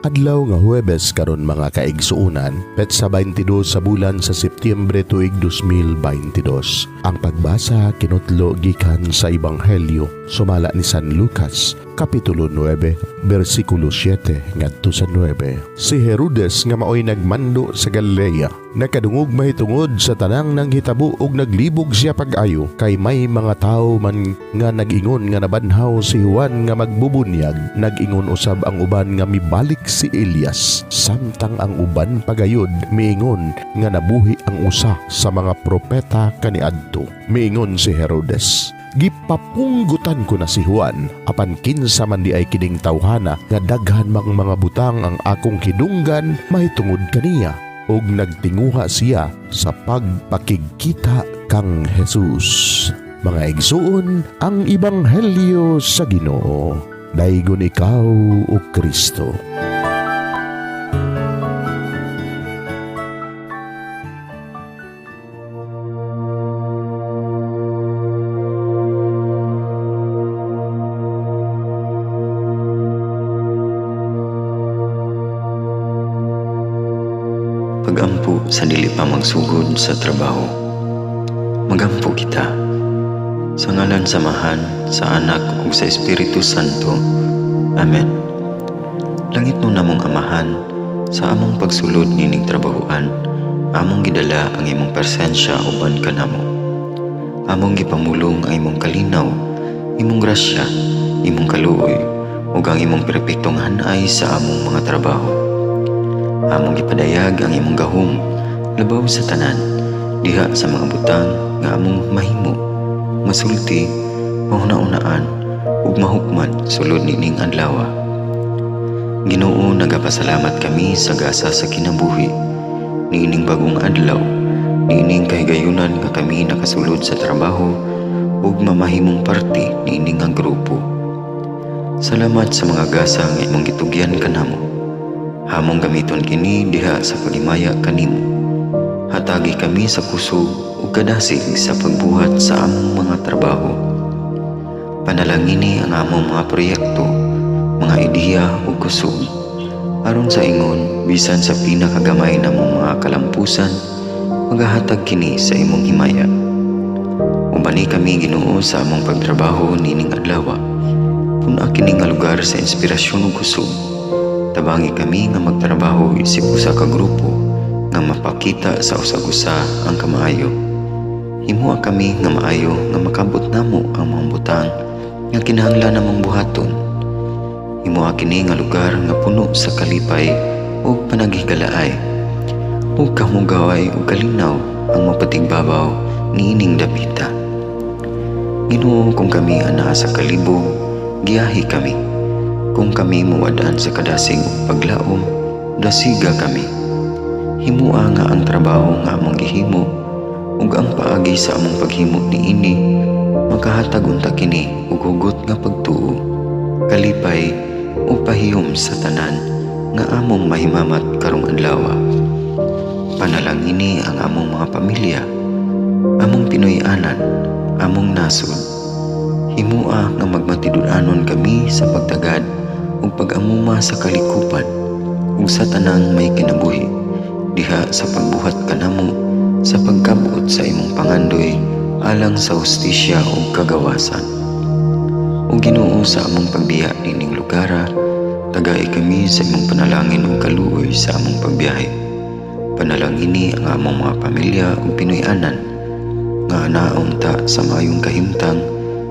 Adlaw nga Huwebes karon mga kaigsuunan, petsa 22 sa bulan sa Setyembre tuig 2022. Ang pagbasa kinutlo gikan sa Ebanghelyo sumala ni San Lucas, Kapitulo 9, versikulo 7 ngadto sa 9. Si Herodes nga maoy nagmando sa Galilea, nakadungog mahitungod sa tanang nang hitabo ug naglibog siya pag-ayo kay may mga tao man nga nag-ingon nga nabanhaw si Juan nga magbubunyag, nag-ingon usab ang uban nga mibalik si Elias, samtang ang uban pagayod miingon nga nabuhi ang usa sa mga propeta kaniadto. Miingon si Herodes, gipapunggutan ko na si Juan, apan kinsa man di ay kining tawhana nga daghan mang mga butang ang akong kidunggan mahitungod kaniya, ug nagtinguha siya sa pagpakigkita kang Jesus. Mga igsuon, ang Ebanghelyo sa Ginoo. Daygon ikaw o Kristo. Pagampo sa dili pa magsugod sa trabaho. Magampo kita sa ngalan samahan sa Anak ug sa Espiritu Santo. Amen. Langit mo namong Amahan, sa among pagsulod nining trabahoan, among gidala ang imong presensya uban kanamo. Among gipamulong ang imong kalinaw, imong grasya, imong kaluoy, ug ang imong perpektong hanay sa among mga trabaho. Among gipadayag ang imong gahom labaw sa tanan, diha sa mga butang nga among mahimo, masulti, mahuna-unaan, ug mahukman sulod nining adlaw. Ginoo, nagapasalamat kami sa gasa sa kinabuhi niining bagong adlaw, niining kahigayunan nga kami nakasulod sa trabaho ug mamahimong parte niining nga grupo. Salamat sa mga gasa nga imong gitugyan kanamo. Hamong gamiton kini diha sa pagimaya kanimo. Hatagi kami sa kusog ug kadasig sa pagbuhat sa among mga trabaho. Panalangini ang among mga proyekto, mga ideya ug kusog, aron sa ingon bisan sa pinakagamay namong mga kalampusan, magahatag kini sa imong himaya. Ubani kami Ginoo sa among pagtrabaho nining adlaw. Puna kini nga lugar sa inspirasyon ug kusog. Tabangi kami nga magtrabaho isip usa ka grupo nga mapakita sa usag-usa ang kamaayo. Himuha kami nga maayo nga makabot namo ang mga butang nga kinahanglan namong buhaton. Himuha kini nga lugar nga puno sa kalipay ug panagihigalaay, ug kamugaway ug kalinaw ang mapatigbabaw niining dapita. Ginoo, kung kami ana sa kalibog, giyahi kami. Kung kami muwadaan sa kadasig ug paglaom, dasiga kami. Himua nga ang trabaho nga among gihimo ug ang paagi sa among paghimo niini makahatag unta kini ug hugot nga pagtuo, kalipay ug pahiyom sa tanan nga among mahimamat karong adlaw. Panalangini ang among mga pamilya, among Pinoy-anan, among nasod. Himua nga magmatidud-anon kami sa pagtagad ug pag-amuma sa kalikupan ug sa tanang may kinabuhi, diha sa pagbuhat kanamo sa pagkabot sa imong pangandoy alang sa hustisya ug kagawasan. O Ginoo, sa among pagbiya nining lugara, tagay kami sa imong panalangin ug kaluoy sa among pagbiyahe. Panalangini ang among mga pamilya ug Pinoy-anan nga anaon ta sa mayong kahimtang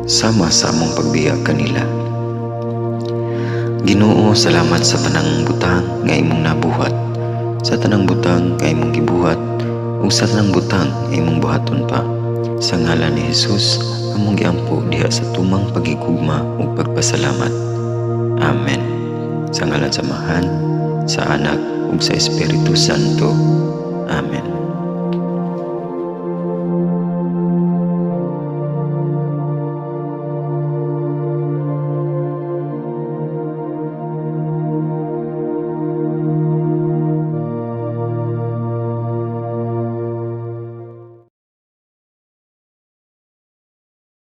sama sa among pagbiya kanila. Ginoo, salamat sa tanang butang nga imong nabuhat, sa tanang butang nga imong gibuhat, ug sa tanang butang nga imong buhaton pa. Sa ngalan ni Jesus, among giampo diha sa tumang pagigugma ug pagpasalamat. Amen. Sa ngalan samahan, sa Anak ug sa Espiritu Santo. Amen.